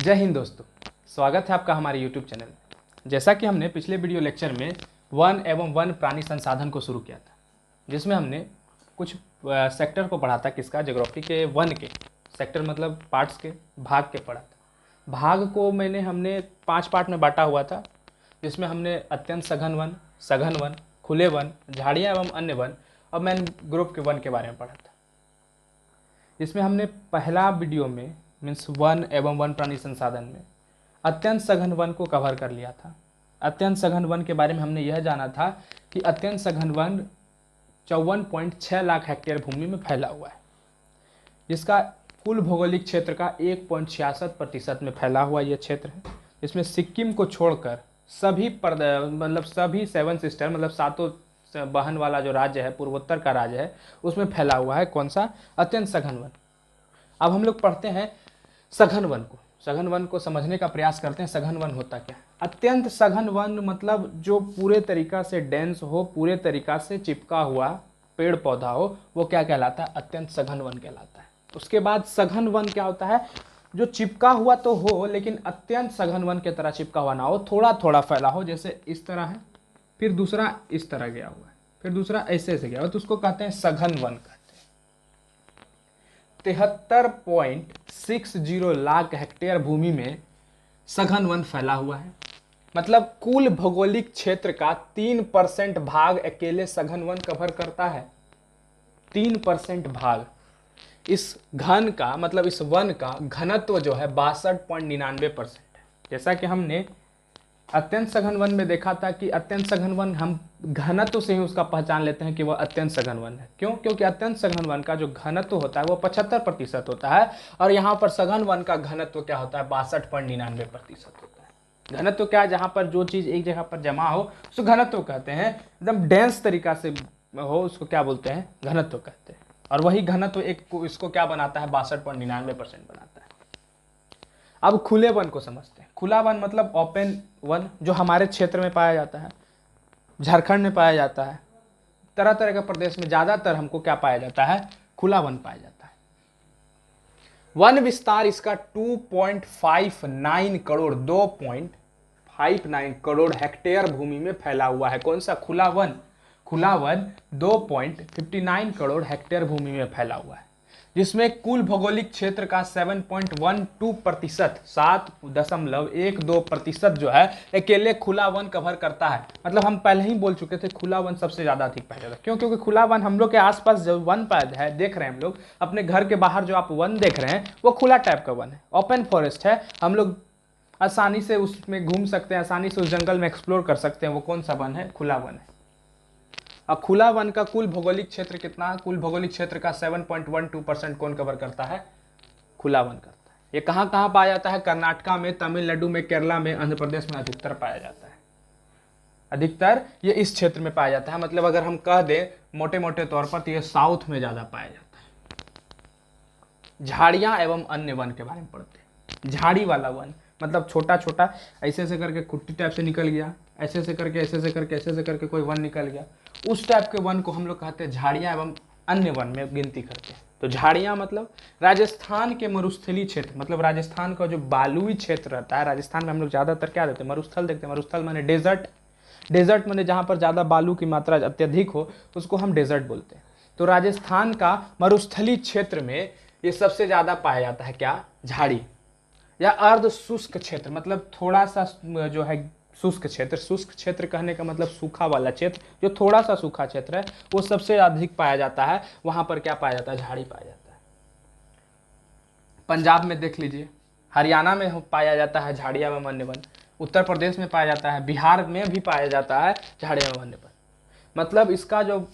जय हिंद दोस्तों, स्वागत है आपका हमारे YouTube चैनल में। जैसा कि हमने पिछले वीडियो लेक्चर में वन एवं वन प्राणी संसाधन को शुरू किया था, जिसमें हमने कुछ सेक्टर को पढ़ा था। किसका? ज्योग्राफी के वन के सेक्टर मतलब पार्ट्स के भाग के पढ़ा था। भाग को हमने 5 पार्ट में बांटा हुआ था, जिसमें हमने अत्यंत सघन वन, खुले वन, झाड़ियाँ एवं अन्य वन और मैनग्रोव के वन के बारे में पढ़ा था। इसमें हमने पहला वीडियो में मीन्स वन एवं वन प्राणी संसाधन में अत्यंत सघन वन को कवर कर लिया था। अत्यंत सघन वन के बारे में हमने यह जाना था कि अत्यंत सघन वन 54.6 लाख हेक्टेयर भूमि में फैला हुआ है, जिसका कुल भौगोलिक क्षेत्र का 1.66% में फैला हुआ यह क्षेत्र है। इसमें सिक्किम को छोड़कर सभी सभी 7 सिस्टर मतलब सातों बहन वाला जो राज्य है, पूर्वोत्तर का राज्य है, उसमें फैला हुआ है कौन सा? अत्यंत सघन वन। अब हम लोग पढ़ते हैं सघन वन को। सघन वन को समझने का प्रयास करते हैं। सघन वन होता क्या? अत्यंत सघन वन मतलब जो पूरे तरीका से डेंस हो, पूरे तरीका से चिपका हुआ पेड़ पौधा हो, वो क्या कहलाता है? अत्यंत सघन वन कहलाता है। उसके बाद सघन वन क्या होता है? जो चिपका हुआ तो हो, लेकिन अत्यंत सघन वन की तरह चिपका हुआ ना हो, थोड़ा थोड़ा फैला हो। जैसे इस तरह है, फिर दूसरा इस तरह गया हुआ है, फिर दूसरा ऐसे ऐसे गया हुआ, तो उसको कहते हैं सघन वन कहते हैं। 73.60 लाख हेक्टेयर भूमि में सघन वन फैला हुआ है। मतलब कुल भौगोलिक क्षेत्र का 3% भाग अकेले सघन वन कवर करता है। 3% भाग इस घन का मतलब इस वन का घनत्व जो है 62.99% है। जैसा कि हमने अत्यंत सघन वन में देखा था कि अत्यंत सघन वन हम घनत्व से ही उसका पहचान लेते हैं कि वह अत्यंत सघन वन है। क्यों? क्योंकि अत्यंत सघन वन का जो घनत्व होता है वो 75% होता है, और यहाँ पर सघन वन का घनत्व क्या होता है? 62.99% होता है। घनत्व क्या है? जहाँ पर जो चीज़ एक जगह पर जमा हो उसको घनत्व कहते हैं। एकदम डेंस तरीका से हो उसको क्या बोलते हैं? घनत्व कहते हैं। और वही घनत्व इसको क्या बनाता है? 62.99% बनाता है। अब खुले वन को समझते हैं। खुला वन मतलब ओपन वन, जो हमारे क्षेत्र में पाया जाता है, झारखंड में पाया जाता है, तरह तरह के प्रदेश में ज़्यादातर हमको क्या पाया जाता है? खुला वन पाया जाता है। वन विस्तार इसका 2.59 करोड़ 2.59 करोड़ हेक्टेयर भूमि में फैला हुआ है। कौन सा? खुला वन। खुला वन 2.59 करोड़ हेक्टेयर भूमि में फैला हुआ है, जिसमें कुल भौगोलिक क्षेत्र का 7.12% 7.12% जो है अकेले खुला वन कवर करता है। मतलब हम पहले ही बोल चुके थे खुला वन सबसे ज़्यादा अधिक पाया जाता है। क्यों? क्योंकि खुला वन हम लोग के आसपास जो वन पाया है, देख रहे हैं हम लोग अपने घर के बाहर जो आप वन देख रहे हैं, वो खुला टाइप का वन है, ओपन फॉरेस्ट है। हम लोग आसानी से उसमें घूम सकते हैं, आसानी से उस जंगल में एक्सप्लोर कर सकते हैं। वो कौन सा वन है? खुला वन है। अब खुला वन का कुल भौगोलिक क्षेत्र कितना है? कुल भौगोलिक क्षेत्र का 7.12% कौन कवर करता है? खुला वन करता है। ये कहाँ कहाँ पाया जाता है? कर्नाटका में, तमिलनाडु में, केरला में, आंध्र प्रदेश में अधिकतर पाया जाता है। अधिकतर ये इस क्षेत्र में पाया जाता है। मतलब अगर हम कह दें मोटे मोटे तौर पर तो ये साउथ में ज्यादा पाया जाता है। झाड़ियां एवं अन्य वन के बारे में पढ़ते हैं। झाड़ी वाला वन मतलब छोटा छोटा ऐसे ऐसे करके कुट्टी टाइप से निकल गया, ऐसे ऐसे करके ऐसे ऐसे करके ऐसे ऐसे करके कोई वन निकल गया, उस टाइप के वन को हम लोग कहते हैं झाड़ियाँ एवं अन्य वन में गिनती करते हैं। तो झाड़ियाँ मतलब राजस्थान के मरुस्थलीय क्षेत्र, मतलब राजस्थान का जो बालुई क्षेत्र रहता है। राजस्थान में हम लोग ज़्यादातर क्या देते हैं? मरुस्थल देखते हैं। मरुस्थल माने डेजर्ट। डेजर्ट माने जहाँ पर ज़्यादा बालू की मात्रा अत्यधिक हो उसको हम डेजर्ट बोलते हैं। तो राजस्थान का मरुस्थलीय क्षेत्र में ये सबसे ज़्यादा पाया जाता है क्या? झाड़ी। या अर्ध शुष्क क्षेत्र मतलब थोड़ा सा जो है शुष्क क्षेत्र। शुष्क क्षेत्र कहने का मतलब सूखा वाला क्षेत्र, जो थोड़ा सा सूखा क्षेत्र है वो सबसे अधिक पाया जाता है। वहां पर क्या पाया जाता है? झाड़ी पाया जाता है। पंजाब में देख लीजिए, हरियाणा में पाया जाता है झाड़ियाँ एवं वन्य वन, उत्तर प्रदेश में पाया जाता है, बिहार में भी पाया जाता है झाड़ियाँ एवं वन्य वन। मतलब इसका जो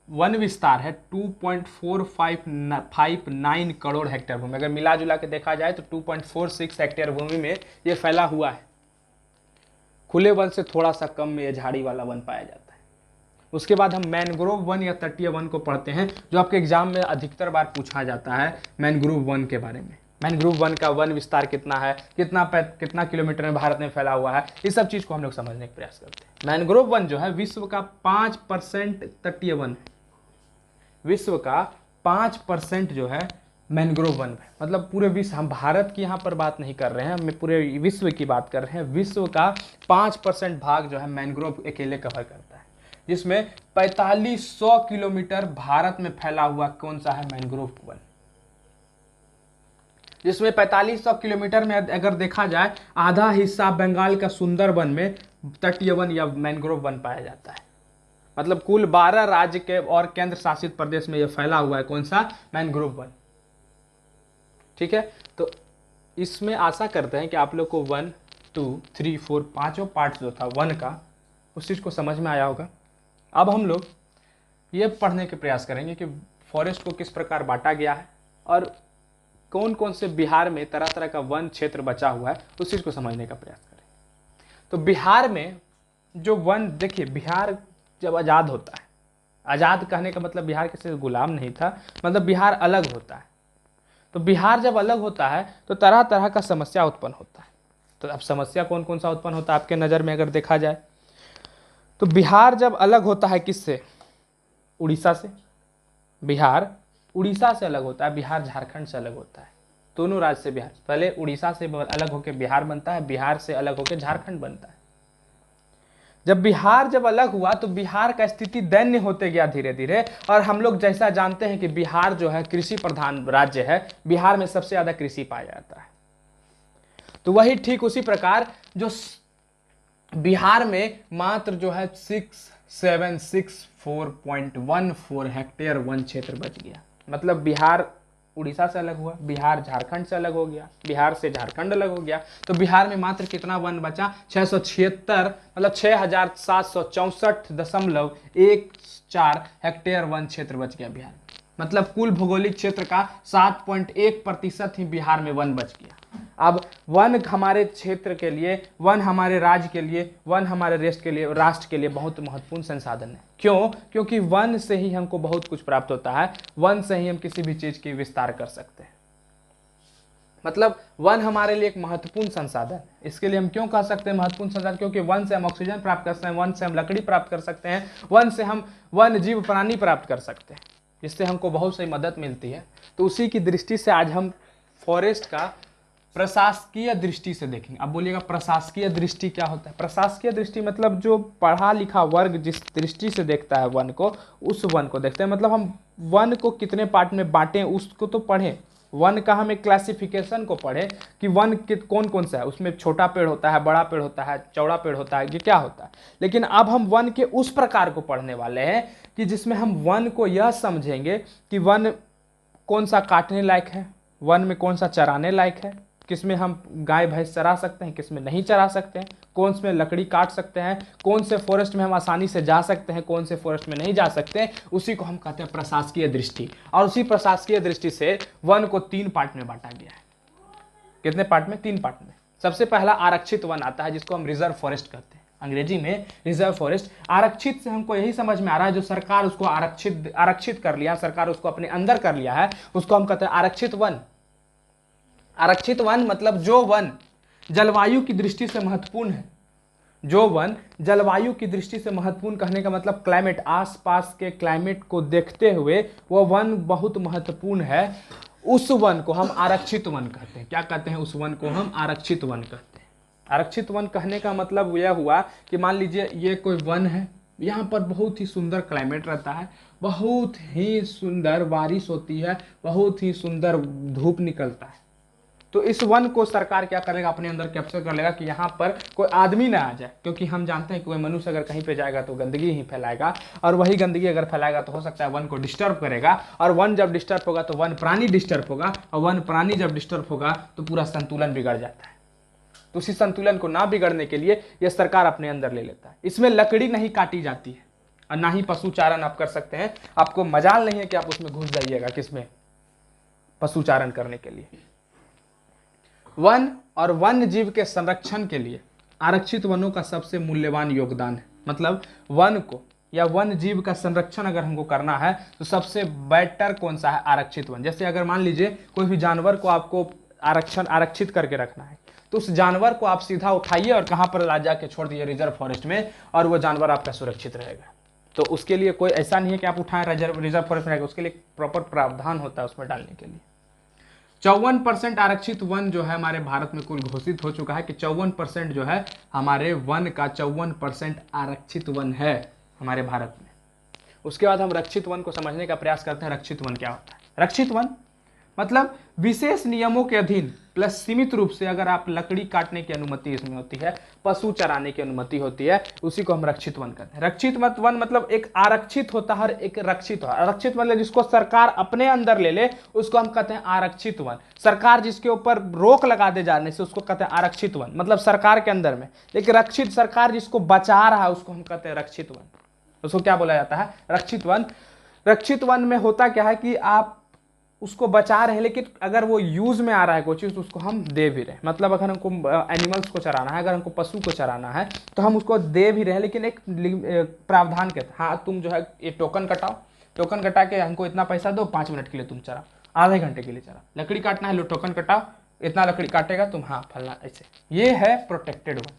वन विस्तार है 2.459 करोड़ हेक्टेयर भूमि। अगर मिला जुला के देखा जाए तो 2.46 हेक्टेयर भूमि में ये फैला हुआ है। खुले वन से थोड़ा सा कम में ये झाड़ी वाला वन पाया जाता है। उसके बाद हम मैनग्रोव वन या तटीय वन को पढ़ते हैं, जो आपके एग्जाम में अधिकतर बार पूछा जाता है मैनग्रोव वन के बारे में। मैनग्रोव वन का वन विस्तार कितना है, कितना किलोमीटर में भारत में फैला हुआ है, इस सब चीज़ को हम लोग समझने का प्रयास करते हैं। मैनग्रोव वन जो है विश्व का 5% तटीय वन है। विश्व का 5% जो है मैंग्रोव वन है। मतलब पूरे विश्व, हम भारत की यहाँ पर बात नहीं कर रहे हैं, हम पूरे विश्व की बात कर रहे हैं। विश्व का 5% भाग जो है मैंग्रोव अकेले कवर करता है, जिसमें 4500 किलोमीटर भारत में फैला हुआ कौन सा है, मैंग्रोव वन। जिसमें 4500 किलोमीटर में अगर देखा जाए, आधा हिस्सा बंगाल का सुंदरबन में तटीय वन या मैंग्रोव वन पाया जाता है। मतलब कुल 12 राज्य के और केंद्र शासित प्रदेश में यह फैला हुआ है कौन सा, मैंग्रोव वन। ठीक है, तो इसमें आशा करते हैं कि आप लोग को 1, 2, 3, 4 पांचों पार्ट जो था वन का, उस चीज़ को समझ में आया होगा। अब हम लोग ये पढ़ने के प्रयास करेंगे कि फॉरेस्ट को किस प्रकार बांटा गया है और कौन कौन से बिहार में तरह तरह का वन क्षेत्र बचा हुआ है, उस चीज़ को समझने का प्रयास करेंगे। तो बिहार में जो वन, देखिए बिहार जब आज़ाद होता है, आज़ाद कहने का मतलब बिहार किसी से गुलाम नहीं था, मतलब बिहार अलग होता है। तो बिहार जब अलग होता है तो तरह तरह का समस्या उत्पन्न होता है। तो अब समस्या कौन कौन सा उत्पन्न होता है आपके नज़र में अगर देखा जाए, तो बिहार जब अलग होता है किससे, उड़ीसा से। बिहार उड़ीसा से अलग होता है, बिहार झारखंड से अलग होता है, दोनों राज्य से बिहार। पहले उड़ीसा से अलग होकर बिहार बनता है, बिहार से अलग होकर झारखंड बनता है। जब बिहार जब अलग हुआ तो बिहार का स्थिति दैन्य होते गया धीरे धीरे, और हम लोग जैसा जानते हैं कि बिहार जो है कृषि प्रधान राज्य है, बिहार में सबसे ज्यादा कृषि पाया जाता है। तो वही ठीक उसी प्रकार जो बिहार में मात्र जो है 6764.14 हेक्टेयर वन क्षेत्र बच गया। मतलब बिहार उड़ीसा से अलग हुआ, बिहार झारखंड से अलग हो गया, बिहार से झारखंड अलग हो गया, तो बिहार में मात्र कितना वन बचा, 676, मतलब 6764.14 हेक्टेयर वन क्षेत्र बच गया बिहार में। मतलब कुल भौगोलिक क्षेत्र का 7.1% ही बिहार में वन बच गया। अब वन हमारे क्षेत्र के लिए, वन हमारे राज्य के लिए, वन हमारे राष्ट्र के लिए बहुत महत्वपूर्ण संसाधन है। क्यों? क्योंकि वन से ही हमको बहुत कुछ प्राप्त होता है, वन से ही हम किसी भी चीज की विस्तार कर सकते हैं। मतलब वन हमारे लिए एक महत्वपूर्ण संसाधन। इसके लिए हम क्यों कह सकते हैं महत्वपूर्ण संसाधन? क्योंकि वन से हम ऑक्सीजन प्राप्त कर सकते हैं, वन से हम लकड़ी प्राप्त कर सकते हैं, वन से हम वन जीव प्राणी प्राप्त कर सकते हैं, जिससे हमको बहुत सी मदद मिलती है। तो उसी की दृष्टि से आज हम फॉरेस्ट का प्रशासकीय दृष्टि से देखेंगे। अब बोलिएगा प्रशासकीय दृष्टि क्या होता है? प्रशासकीय दृष्टि मतलब जो पढ़ा लिखा वर्ग जिस दृष्टि से देखता है वन को, उस वन को देखते हैं। मतलब हम वन को कितने पार्ट में बांटें उसको तो पढ़ें, वन का हम एक क्लासिफिकेशन को पढ़ें कि वन कौन कौन सा है, उसमें छोटा पेड़ होता है, बड़ा पेड़ होता है, चौड़ा पेड़ होता है, ये क्या होता है। लेकिन अब हम वन के उस प्रकार को पढ़ने वाले हैं कि जिसमें हम वन को यह समझेंगे कि वन कौन सा काटने लायक है, वन में कौन सा चराने लायक है, किसमें हम गाय भैंस चरा सकते हैं, किसमें नहीं चरा सकते हैं, कौन से लकड़ी काट सकते हैं, कौन से फॉरेस्ट में हम आसानी से जा सकते हैं, कौन से फॉरेस्ट में नहीं जा सकते हैं, उसी को हम कहते हैं प्रशासकीय दृष्टि। और उसी प्रशासकीय दृष्टि से वन को 3 पार्ट में बांटा गया है। कितने पार्ट में? 3 पार्ट में। सबसे पहला आरक्षित वन आता है, जिसको हम रिजर्व फॉरेस्ट कहते हैं, अंग्रेजी में रिजर्व फॉरेस्ट। आरक्षित से हमको यही समझ में आ रहा है जो सरकार उसको आरक्षित कर लिया, सरकार उसको अपने अंदर कर लिया है, उसको हम कहते हैं आरक्षित वन। आरक्षित वन मतलब जो वन जलवायु की दृष्टि से महत्वपूर्ण है, जो वन जलवायु की दृष्टि से महत्वपूर्ण कहने का मतलब क्लाइमेट, आसपास के क्लाइमेट को देखते हुए वो वन बहुत महत्वपूर्ण है, उस वन को हम आरक्षित वन कहते हैं। क्या कहते हैं? उस वन को हम आरक्षित वन कहते हैं। आरक्षित वन कहने का मतलब यह हुआ कि मान लीजिए ये कोई वन है, यहाँ पर बहुत ही सुंदर क्लाइमेट रहता है, बहुत ही सुंदर बारिश होती है, बहुत ही सुंदर धूप निकलता है। तो इस वन को सरकार क्या करेगा? अपने अंदर कैप्चर कर लेगा कि यहाँ पर कोई आदमी ना आ जाए, क्योंकि हम जानते हैं कि कोई मनुष्य अगर कहीं पे जाएगा तो गंदगी ही फैलाएगा, और वही गंदगी अगर फैलाएगा तो हो सकता है वन को डिस्टर्ब करेगा, और वन जब डिस्टर्ब होगा तो वन प्राणी डिस्टर्ब होगा, और वन प्राणी जब डिस्टर्ब होगा तो पूरा संतुलन बिगड़ जाता है। तो उसी संतुलन को ना बिगड़ने के लिए यह सरकार अपने अंदर ले लेता है। इसमें लकड़ी नहीं काटी जाती है और ना ही पशुचारण आप कर सकते हैं। आपको मजाल नहीं है कि आप उसमें घुस जाइएगा, किसमें? पशुचारण करने के लिए। वन और वन्य जीव के संरक्षण के लिए आरक्षित वनों का सबसे मूल्यवान योगदान है। मतलब वन को या वन जीव का संरक्षण अगर हमको करना है तो सबसे बेटर कौन सा है? आरक्षित वन। जैसे अगर मान लीजिए कोई भी जानवर को आपको आरक्षित करके रखना है, तो उस जानवर को आप सीधा उठाइए और कहाँ पर ला जाके छोड़ दिए? रिजर्व फॉरेस्ट में, और वो जानवर आपका सुरक्षित रहेगा। तो उसके लिए कोई ऐसा नहीं है कि आप उठाएं रिजर्व फॉरेस्ट में रहेगा, उसके लिए प्रॉपर प्रावधान होता है उसमें डालने के लिए। 54% आरक्षित वन जो है हमारे भारत में कुल घोषित हो चुका है कि 54% जो है हमारे वन का 54% आरक्षित वन है हमारे भारत में। उसके बाद हम रक्षित वन को समझने का प्रयास करते हैं। रक्षित वन क्या होता है? रक्षित वन मतलब विशेष नियमों के अधीन प्लस सीमित रूप से अगर आप लकड़ी काटने की अनुमति इसमें होती है, पशु चराने की अनुमति होती है, उसी को हम रक्षित वन कहते हैं। रक्षित वन मतलब एक आरक्षित होता है, एक रक्षित है। आरक्षित मतलब जिसको सरकार अपने अंदर ले ले उसको हम कहते हैं आरक्षित वन। सरकार जिसके ऊपर रोक लगा दे जाने से उसको कहते हैं आरक्षित वन, मतलब सरकार के अंदर में। लेकिन रक्षित सरकार जिसको बचा रहा है उसको हम कहते हैं रक्षित वन। उसको क्या बोला जाता है? रक्षित वन। रक्षित वन में होता क्या है कि आप उसको बचा रहे हैं, लेकिन अगर वो यूज में आ रहा है कोई चीज़ तो उसको हम दे भी रहे हैं। मतलब अगर हमको एनिमल्स को चराना है, अगर हमको पशु को चराना है तो हम उसको दे भी रहे हैं, लेकिन एक प्रावधान के हाँ तुम जो है ये टोकन कटाओ, टोकन कटा के हमको इतना पैसा दो, 5 मिनट के लिए तुम चराओ, आधे घंटे के लिए चराओ। लकड़ी काटना है, लो टोकन कटाओ, इतना लकड़ी काटेगा तुम, हाँ फलना, ऐसे। ये है प्रोटेक्टेड वन।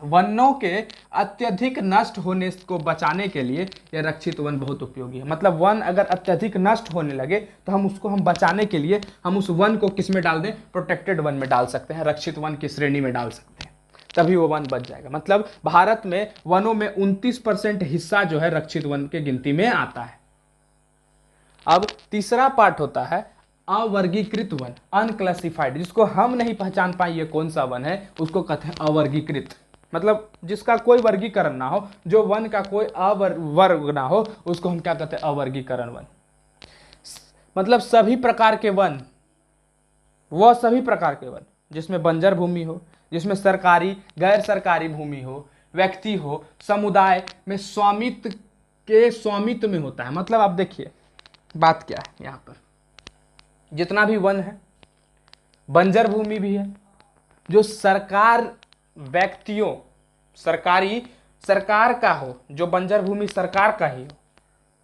वनों के अत्यधिक नष्ट होने को बचाने के लिए यह रक्षित वन बहुत उपयोगी है। मतलब वन अगर अत्यधिक नष्ट होने लगे तो हम उसको बचाने के लिए हम उस वन को किस में डाल दें? प्रोटेक्टेड वन में डाल सकते हैं, रक्षित वन की श्रेणी में डाल सकते हैं, तभी वो वन बच जाएगा। मतलब भारत में वनों में 29% हिस्सा जो है रक्षित वन के गिनती में आता है। अब तीसरा पार्ट होता है अवर्गीकृत वन, अनक्लासिफाइड, जिसको हम नहीं पहचान पाए ये कौन सा वन है, उसको कहते हैं अवर्गीकृत। मतलब जिसका कोई वर्गीकरण ना हो, जो वन का कोई वर्ग ना हो, उसको हम क्या कहते हैं? अवर्गीकरण वन। मतलब सभी प्रकार के वन, वह सभी प्रकार के वन जिसमें बंजर भूमि हो, जिसमें सरकारी गैर सरकारी भूमि हो, व्यक्ति हो, समुदाय में स्वामित्व में होता है। मतलब आप देखिए बात क्या है, यहाँ पर जितना भी वन है, बंजर भूमि भी है, जो सरकार व्यक्तियों सरकार का हो, जो बंजर भूमि सरकार का ही हो,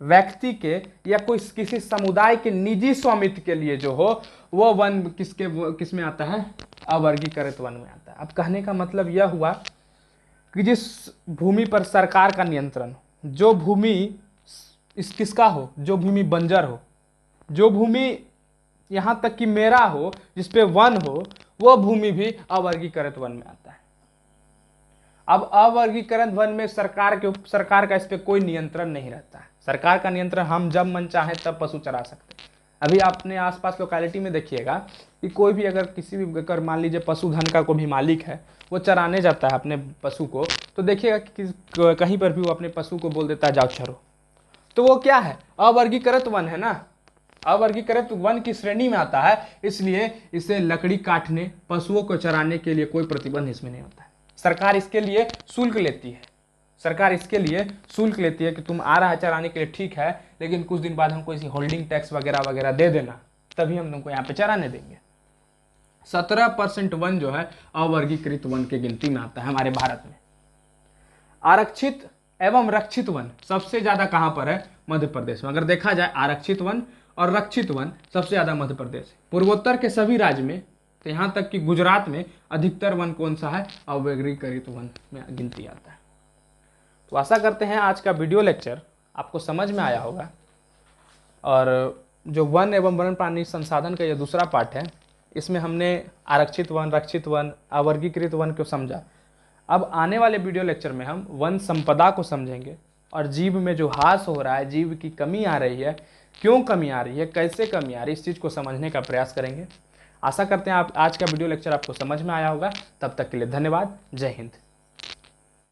व्यक्ति के या कोई किसी समुदाय के निजी स्वामित्व के लिए जो हो, वो वन किस में आता है? अवर्गीकृत वन में आता है। अब कहने का मतलब यह हुआ कि जिस भूमि पर सरकार का नियंत्रण हो, जो भूमि किसका हो, जो भूमि बंजर हो, जो भूमि यहाँ तक कि मेरा हो, जिसपे वन हो, वो भूमि भी अवर्गीकृत वन में आता है। अब अवर्गीकृत वन में सरकार का इस पे कोई नियंत्रण नहीं रहता है। सरकार का नियंत्रण हम जब मन चाहे तब पशु चरा सकते हैं। अभी अपने आसपास लोकेलिटी में देखिएगा कि कोई भी अगर किसी भी अगर मान लीजिए पशुधन का कोई भी मालिक है, वो चराने जाता है अपने पशु को, तो देखिएगा कि कहीं पर भी वो अपने पशु को बोल देता है जाओ चरो। तो वो क्या है? अवर्गीकृत वन है ना, अवर्गीकृत वन की श्रेणी में आता है, इसलिए इसे लकड़ी काटने, पशुओं को चराने के लिए कोई प्रतिबंध इसमें नहीं होता है। सरकार इसके लिए शुल्क लेती है, सरकार इसके लिए शुल्क लेती है कि तुम आ रहा है चराने के लिए, ठीक है, लेकिन कुछ दिन बाद हमको इसी होल्डिंग टैक्स वगैरह वगैरह दे देना, तभी हम तुमको यहाँ पे चराने देंगे। 17% वन जो है अवर्गीकृत वन के गिनती में आता है हमारे भारत में। आरक्षित एवं रक्षित वन सबसे ज्यादा कहाँ पर है? मध्य प्रदेश में। अगर देखा जाए आरक्षित वन और रक्षित वन सबसे ज्यादा मध्य प्रदेश। पूर्वोत्तर के सभी राज्य में, तो यहाँ तक कि गुजरात में अधिकतर वन कौन सा है? अवर्गीकृत वन में गिनती आता है। तो आशा करते हैं आज का वीडियो लेक्चर आपको समझ में आया होगा, और जो वन एवं वन्य प्राणी संसाधन का ये दूसरा पार्ट है, इसमें हमने आरक्षित वन, रक्षित वन, अवर्गीकृत वन को समझा। अब आने वाले वीडियो लेक्चर में हम वन संपदा को समझेंगे, और जीव में जो ह्रास हो रहा है, जीव की कमी आ रही है, क्यों कमी आ रही है, कैसे कमी आ रही है, इस चीज़ को समझने का प्रयास करेंगे। आशा करते हैं आप आज का वीडियो लेक्चर आपको समझ में आया होगा। तब तक के लिए धन्यवाद। जय हिंद।